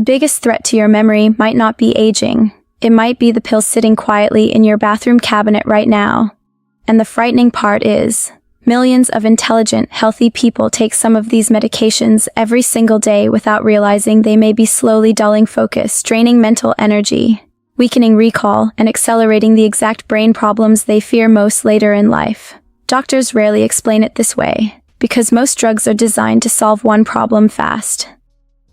biggest threat to your memory might not be aging. It might be the pill sitting quietly in your bathroom cabinet right now. And the frightening part is, millions of intelligent, healthy people take some of these medications every single day without realizing they may be slowly dulling focus, draining mental energy, weakening recall, and accelerating the exact brain problems they fear most later in life. Doctors rarely explain it this way, because most drugs are designed to solve one problem fast.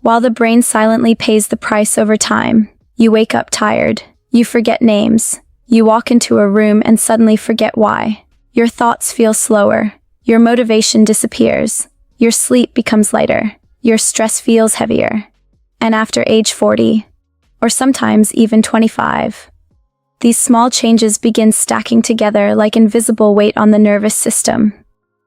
While the brain silently pays the price over time, you wake up tired, you forget names, you walk into a room and suddenly forget why. Your thoughts feel slower, your motivation disappears, your sleep becomes lighter, your stress feels heavier. And after age 40, or sometimes even 25, these small changes begin stacking together like invisible weight on the nervous system.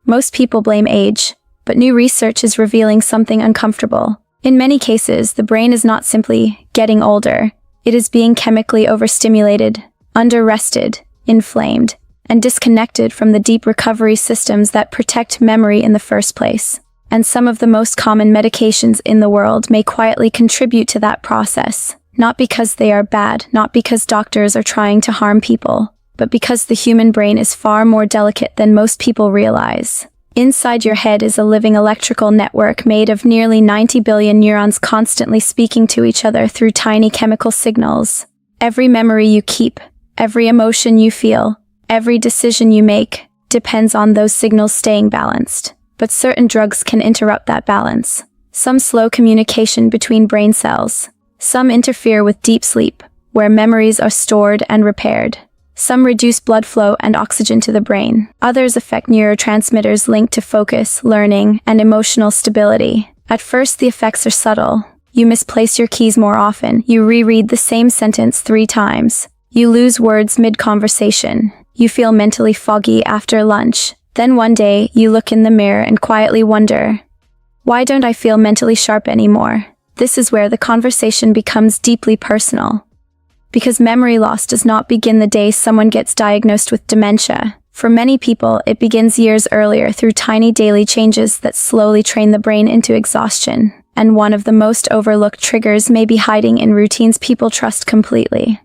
Most people blame age, but new research is revealing something uncomfortable. In many cases, the brain is not simply getting older, it is being chemically overstimulated, under-rested, inflamed, and disconnected from the deep recovery systems that protect memory in the first place. And some of the most common medications in the world may quietly contribute to that process, not because they are bad, not because doctors are trying to harm people, but because the human brain is far more delicate than most people realize. Inside your head is a living electrical network made of nearly 90 billion neurons constantly speaking to each other through tiny chemical signals. Every memory you keep, every emotion you feel, every decision you make, depends on those signals staying balanced. But certain drugs can interrupt that balance. Some slow communication between brain cells. Some interfere with deep sleep, where memories are stored and repaired. Some reduce blood flow and oxygen to the brain. Others affect neurotransmitters linked to focus, learning, and emotional stability. At first, the effects are subtle. You misplace your keys more often. You reread the same sentence 3 times. You lose words mid-conversation. You feel mentally foggy after lunch. Then one day, you look in the mirror and quietly wonder, why don't I feel mentally sharp anymore? This is where the conversation becomes deeply personal. Because memory loss does not begin the day someone gets diagnosed with dementia. For many people, it begins years earlier through tiny daily changes that slowly train the brain into exhaustion. And one of the most overlooked triggers may be hiding in routines people trust completely.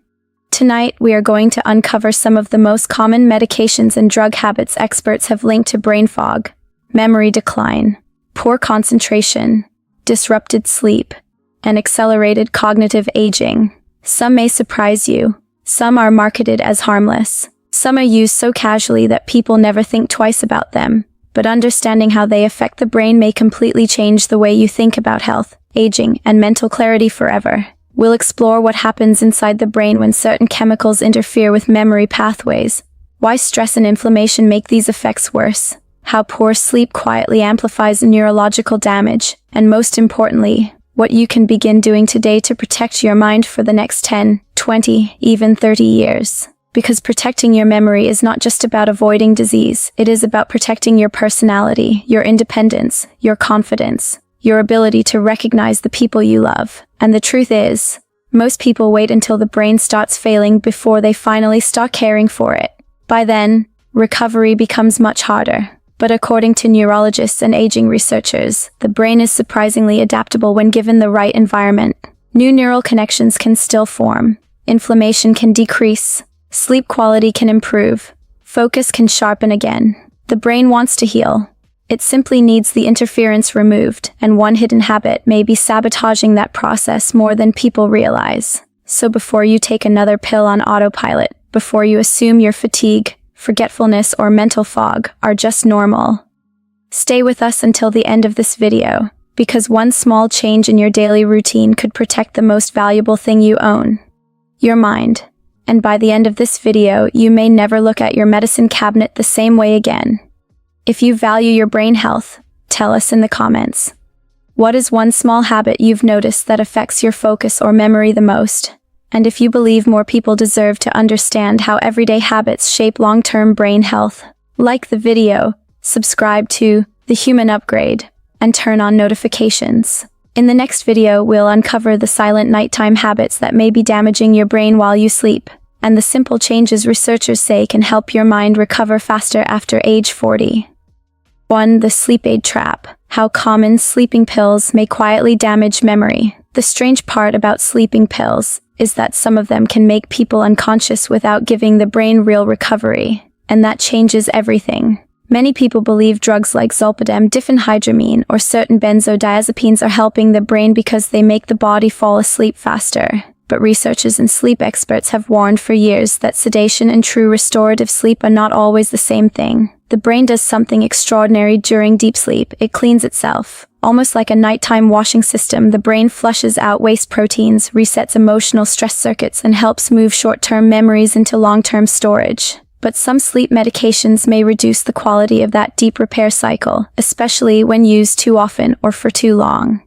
Tonight, we are going to uncover some of the most common medications and drug habits experts have linked to brain fog, memory decline, poor concentration, disrupted sleep, and accelerated cognitive aging. Some may surprise you. Some are marketed as harmless. Some are used so casually that people never think twice about them. But understanding how they affect the brain may completely change the way you think about health, aging, and mental clarity forever. We'll explore what happens inside the brain when certain chemicals interfere with memory pathways, why stress and inflammation make these effects worse, how poor sleep quietly amplifies neurological damage, and most importantly, what you can begin doing today to protect your mind for the next 10, 20, even 30 years. Because protecting your memory is not just about avoiding disease, it is about protecting your personality, your independence, your confidence, your ability to recognize the people you love. And the truth is, most people wait until the brain starts failing before they finally start caring for it. By then, recovery becomes much harder. But according to neurologists and aging researchers, the brain is surprisingly adaptable when given the right environment. New neural connections can still form, inflammation can decrease, sleep quality can improve, focus can sharpen again. The brain wants to heal. It simply needs the interference removed, and one hidden habit may be sabotaging that process more than people realize. So before you take another pill on autopilot, before you assume your fatigue, forgetfulness, or mental fog are just normal, stay with us until the end of this video, because one small change in your daily routine could protect the most valuable thing you own, your mind. And by the end of this video, you may never look at your medicine cabinet the same way again. If you value your brain health, tell us in the comments. What is one small habit you've noticed that affects your focus or memory the most? And if you believe more people deserve to understand how everyday habits shape long-term brain health, like the video, subscribe to The Human Upgrade, and turn on notifications. In the next video, we'll uncover the silent nighttime habits that may be damaging your brain while you sleep, and the simple changes researchers say can help your mind recover faster after age 40. 1. The sleep aid trap. How common sleeping pills may quietly damage memory. The strange part about sleeping pills is that some of them can make people unconscious without giving the brain real recovery, and that changes everything. Many people believe drugs like zolpidem, diphenhydramine, or certain benzodiazepines are helping the brain because they make the body fall asleep faster. But researchers and sleep experts have warned for years that sedation and true restorative sleep are not always the same thing. The brain does something extraordinary during deep sleep. It cleans itself. Almost like a nighttime washing system, the brain flushes out waste proteins, resets emotional stress circuits, and helps move short-term memories into long-term storage. But some sleep medications may reduce the quality of that deep repair cycle, especially when used too often or for too long.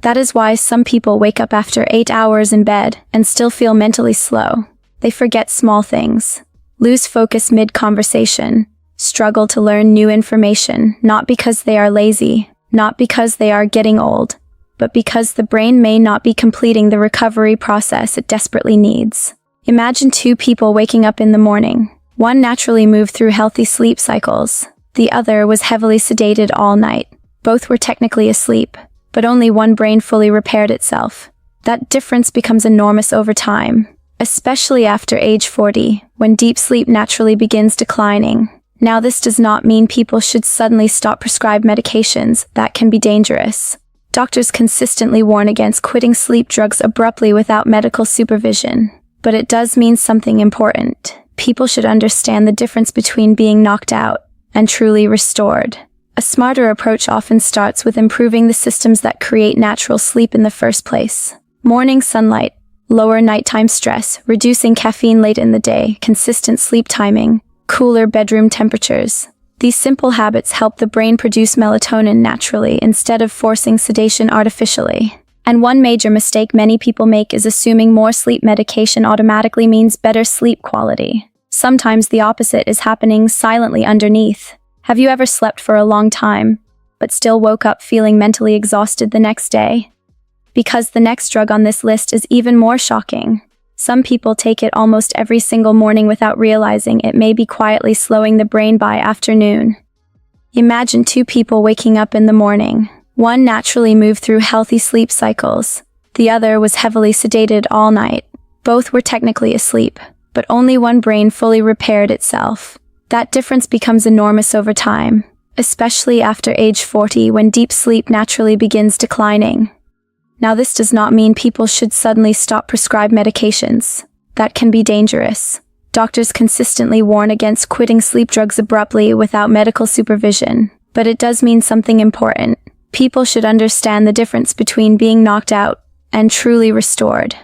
That is why some people wake up after 8 hours in bed and still feel mentally slow. They forget small things, lose focus mid-conversation, struggle to learn new information, not because they are lazy, not because they are getting old, but because the brain may not be completing the recovery process it desperately needs. Imagine two people waking up in the morning. One naturally moved through healthy sleep cycles. The other was heavily sedated all night. Both were technically asleep, but only one brain fully repaired itself. That difference becomes enormous over time, especially after age 40, when deep sleep naturally begins declining. Now, this does not mean people should suddenly stop prescribed medications. That can be dangerous. Doctors consistently warn against quitting sleep drugs abruptly without medical supervision. But it does mean something important. People should understand the difference between being knocked out and truly restored. A smarter approach often starts with improving the systems that create natural sleep in the first place. Morning sunlight, lower nighttime stress, reducing caffeine late in the day, consistent sleep timing, cooler bedroom temperatures. These simple habits help the brain produce melatonin naturally instead of forcing sedation artificially. And one major mistake many people make is assuming more sleep medication automatically means better sleep quality. Sometimes the opposite is happening silently underneath. Have you ever slept for a long time, but still woke up feeling mentally exhausted the next day? Because the next drug on this list is even more shocking. Some people take it almost every single morning without realizing it may be quietly slowing the brain by afternoon. Imagine two people waking up in the morning. One naturally moved through healthy sleep cycles. The other was heavily sedated all night. Both were technically asleep, but only one brain fully repaired itself. That difference becomes enormous over time, especially after age 40 when deep sleep naturally begins declining. Now, this does not mean people should suddenly stop prescribed medications. That can be dangerous. Doctors consistently warn against quitting sleep drugs abruptly without medical supervision, but it does mean something important. People should understand the difference between being knocked out and truly restored.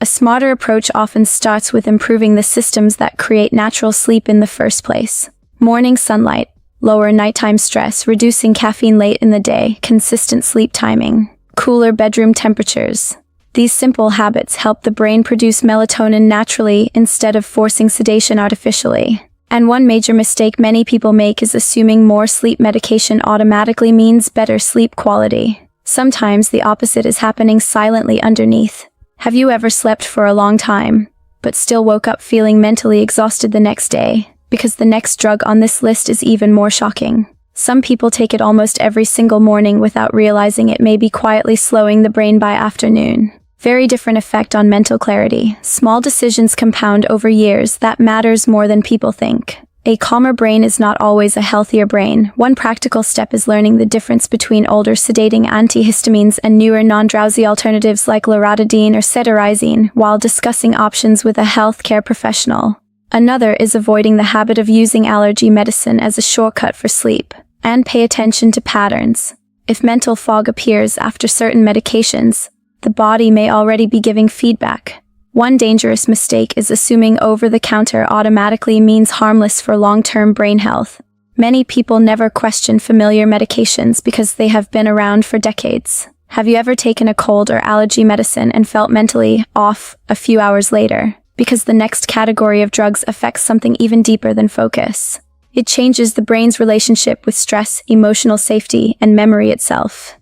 A smarter approach often starts with improving the systems that create natural sleep in the first place. Morning sunlight, lower nighttime stress, reducing caffeine late in the day, consistent sleep timing, cooler bedroom temperatures. These simple habits help the brain produce melatonin naturally instead of forcing sedation artificially. And one major mistake many people make is assuming more sleep medication automatically means better sleep quality. Sometimes the opposite is happening silently underneath. Have you ever slept for a long time, but still woke up feeling mentally exhausted the next day? Because the next drug on this list is even more shocking. Some people take it almost every single morning without realizing it may be quietly slowing the brain by afternoon. Very different effect on mental clarity. Small decisions compound over years. That matters more than people think. A calmer brain is not always a healthier brain. One practical step is learning the difference between older sedating antihistamines and newer non-drowsy alternatives like loratadine or cetirizine while discussing options with a healthcare professional. Another is avoiding the habit of using allergy medicine as a shortcut for sleep. And pay attention to patterns. If mental fog appears after certain medications, the body may already be giving feedback. One dangerous mistake is assuming over-the-counter automatically means harmless for long-term brain health. Many people never question familiar medications because they have been around for decades. Have you ever taken a cold or allergy medicine and felt mentally off a few hours later? Because the next category of drugs affects something even deeper than focus. It changes the brain's relationship with stress, emotional safety, and memory itself.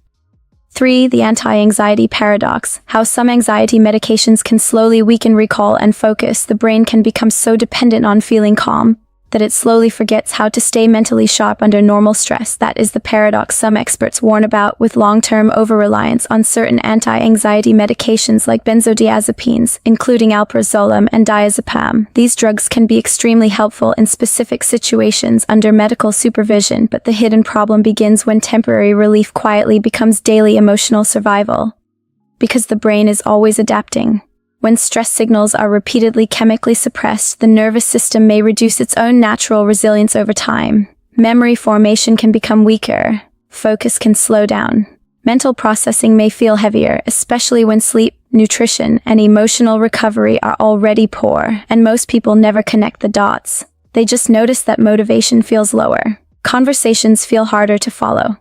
3. The anti-anxiety paradox. How some anxiety medications can slowly weaken recall and focus. The brain can become so dependent on feeling calm that it slowly forgets how to stay mentally sharp under normal stress. That is the paradox some experts warn about with long-term over-reliance on certain anti-anxiety medications like benzodiazepines, including alprazolam and diazepam. These drugs can be extremely helpful in specific situations under medical supervision, but the hidden problem begins when temporary relief quietly becomes daily emotional survival. Because the brain is always adapting. When stress signals are repeatedly chemically suppressed, the nervous system may reduce its own natural resilience over time. Memory formation can become weaker. Focus can slow down. Mental processing may feel heavier, especially when sleep, nutrition, and emotional recovery are already poor, and most people never connect the dots. They just notice that motivation feels lower. Conversations feel harder to follow.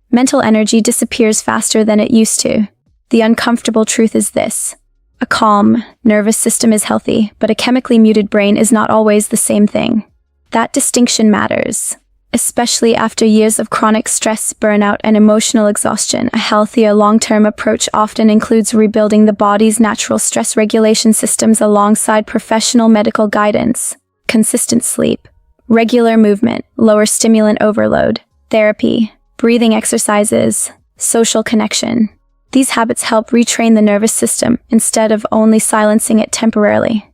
Mental energy disappears faster than it used to. The uncomfortable truth is this. A calm, nervous system is healthy, but a chemically muted brain is not always the same thing. That distinction matters. Especially after years of chronic stress, burnout, and emotional exhaustion, a healthier long-term approach often includes rebuilding the body's natural stress regulation systems alongside professional medical guidance, consistent sleep, regular movement, lower stimulant overload, therapy, breathing exercises, social connection. These habits help retrain the nervous system instead of only silencing it temporarily.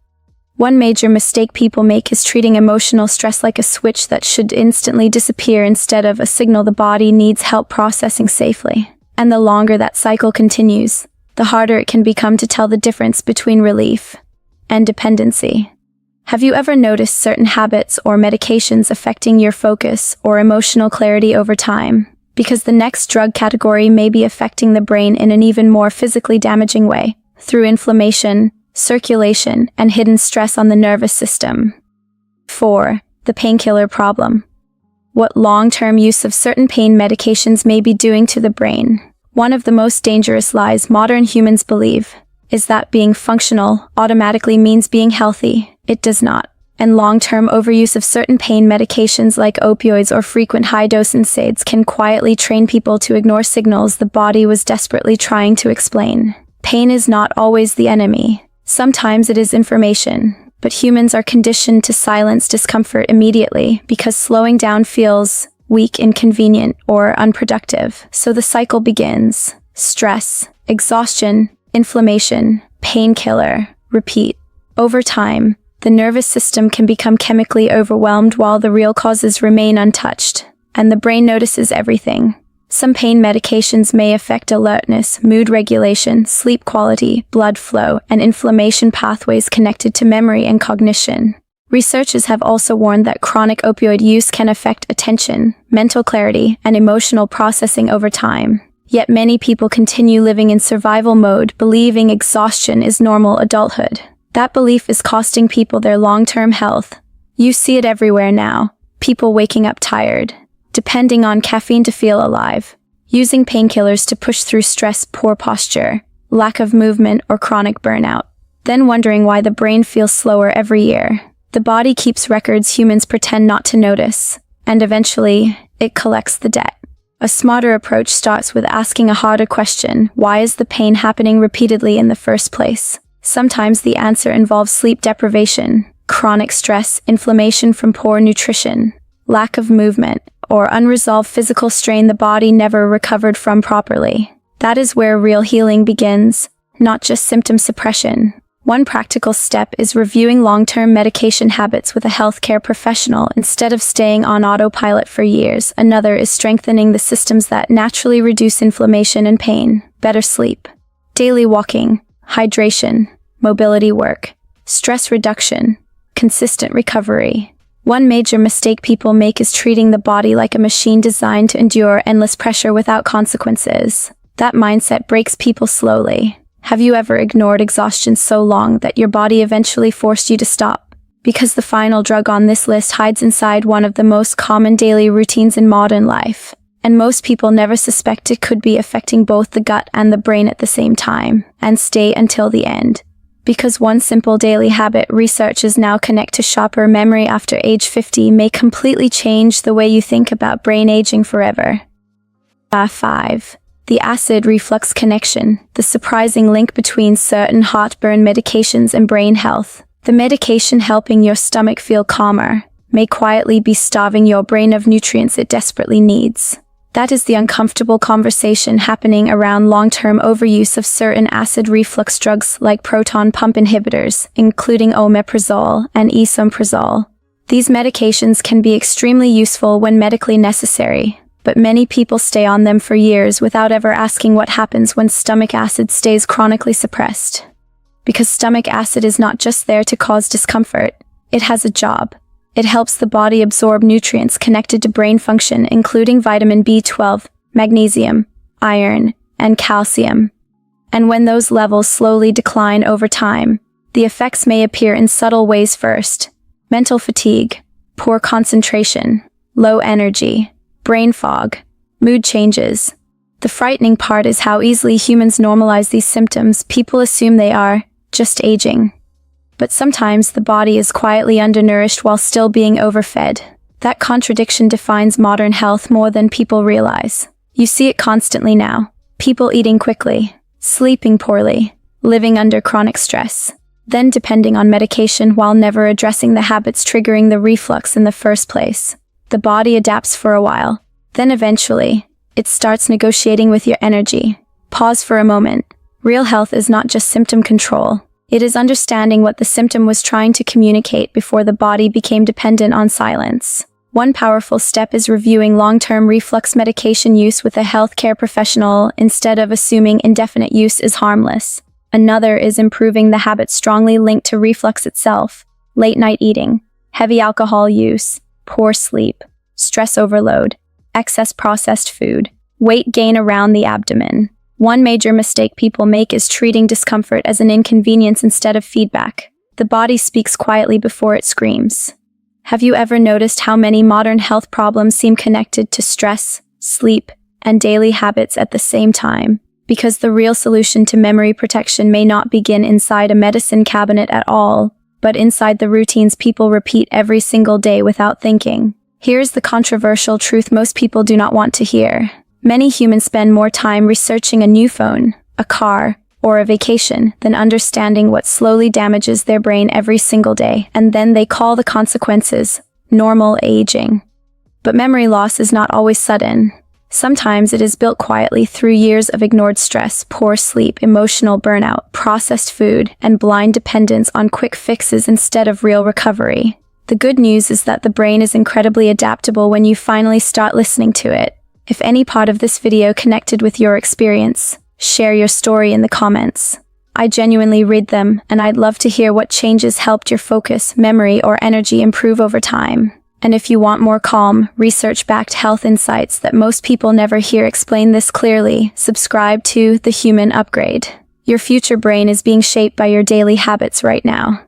One major mistake people make is treating emotional stress like a switch that should instantly disappear instead of a signal the body needs help processing safely. And the longer that cycle continues, the harder it can become to tell the difference between relief and dependency. Have you ever noticed certain habits or medications affecting your focus or emotional clarity over time? Because the next drug category may be affecting the brain in an even more physically damaging way, through inflammation, circulation, and hidden stress on the nervous system. 4. The painkiller problem. What long-term use of certain pain medications may be doing to the brain. One of the most dangerous lies modern humans believe is that being functional automatically means being healthy. It does not. And long-term overuse of certain pain medications like opioids or frequent high-dose NSAIDs can quietly train people to ignore signals the body was desperately trying to explain. Pain is not always the enemy. Sometimes it is information, but humans are conditioned to silence discomfort immediately because slowing down feels weak, inconvenient, or unproductive. So the cycle begins. Stress, exhaustion, inflammation, painkiller, repeat. Over time, the nervous system can become chemically overwhelmed while the real causes remain untouched, and the brain notices everything. Some pain medications may affect alertness, mood regulation, sleep quality, blood flow, and inflammation pathways connected to memory and cognition. Researchers have also warned that chronic opioid use can affect attention, mental clarity, and emotional processing over time. Yet many people continue living in survival mode, believing exhaustion is normal adulthood. That belief is costing people their long-term health. You see it everywhere now. People waking up tired, depending on caffeine to feel alive, using painkillers to push through stress, poor posture, lack of movement, or chronic burnout. Then wondering why the brain feels slower every year. The body keeps records humans pretend not to notice, and eventually, it collects the debt. A smarter approach starts with asking a harder question: why is the pain happening repeatedly in the first place? Sometimes the answer involves sleep deprivation, chronic stress, inflammation from poor nutrition, lack of movement, or unresolved physical strain the body never recovered from properly. That is where real healing begins, not just symptom suppression. One practical step is reviewing long-term medication habits with a healthcare professional instead of staying on autopilot for years. Another is strengthening the systems that naturally reduce inflammation and pain. Better sleep, daily walking, hydration, mobility work, stress reduction, consistent recovery. One major mistake people make is treating the body like a machine designed to endure endless pressure without consequences. That mindset breaks people slowly. Have you ever ignored exhaustion so long that your body eventually forced you to stop? Because the final drug on this list hides inside one of the most common daily routines in modern life, and most people never suspect it could be affecting both the gut and the brain at the same time. And stay until the end. Because one simple daily habit researchers now connect to sharper memory after age 50 may completely change the way you think about brain aging forever. 5. The acid reflux connection, the surprising link between certain heartburn medications and brain health. The medication helping your stomach feel calmer, may quietly be starving your brain of nutrients it desperately needs. That is the uncomfortable conversation happening around long-term overuse of certain acid reflux drugs like proton pump inhibitors, including omeprazole and esomeprazole. These medications can be extremely useful when medically necessary, but many people stay on them for years without ever asking what happens when stomach acid stays chronically suppressed. Because stomach acid is not just there to cause discomfort, it has a job. It helps the body absorb nutrients connected to brain function, including vitamin B12, magnesium, iron, and calcium. And when those levels slowly decline over time, the effects may appear in subtle ways first: mental fatigue, poor concentration, low energy, brain fog, mood changes. The frightening part is how easily humans normalize these symptoms. People assume they are just aging. But sometimes the body is quietly undernourished while still being overfed. That contradiction defines modern health more than people realize. You see it constantly now. People eating quickly, sleeping poorly, living under chronic stress, then depending on medication while never addressing the habits triggering the reflux in the first place. The body adapts for a while. Then eventually, it starts negotiating with your energy. Pause for a moment. Real health is not just symptom control. It is understanding what the symptom was trying to communicate before the body became dependent on silence. One powerful step is reviewing long-term reflux medication use with a healthcare professional instead of assuming indefinite use is harmless. Another is improving the habits strongly linked to reflux itself: late-night eating, heavy alcohol use, poor sleep, stress overload, excess processed food, weight gain around the abdomen. One major mistake people make is treating discomfort as an inconvenience instead of feedback. The body speaks quietly before it screams. Have you ever noticed how many modern health problems seem connected to stress, sleep, and daily habits at the same time? Because the real solution to memory protection may not begin inside a medicine cabinet at all, but inside the routines people repeat every single day without thinking. Here's the controversial truth most people do not want to hear. Many humans spend more time researching a new phone, a car, or a vacation than understanding what slowly damages their brain every single day, and then they call the consequences normal aging. But memory loss is not always sudden. Sometimes it is built quietly through years of ignored stress, poor sleep, emotional burnout, processed food, and blind dependence on quick fixes instead of real recovery. The good news is that the brain is incredibly adaptable when you finally start listening to it. If any part of this video connected with your experience, share your story in the comments. I genuinely read them, and I'd love to hear what changes helped your focus, memory, or energy improve over time. And if you want more calm, research-backed health insights that most people never hear explain this clearly, subscribe to The Human Upgrade. Your future brain is being shaped by your daily habits right now.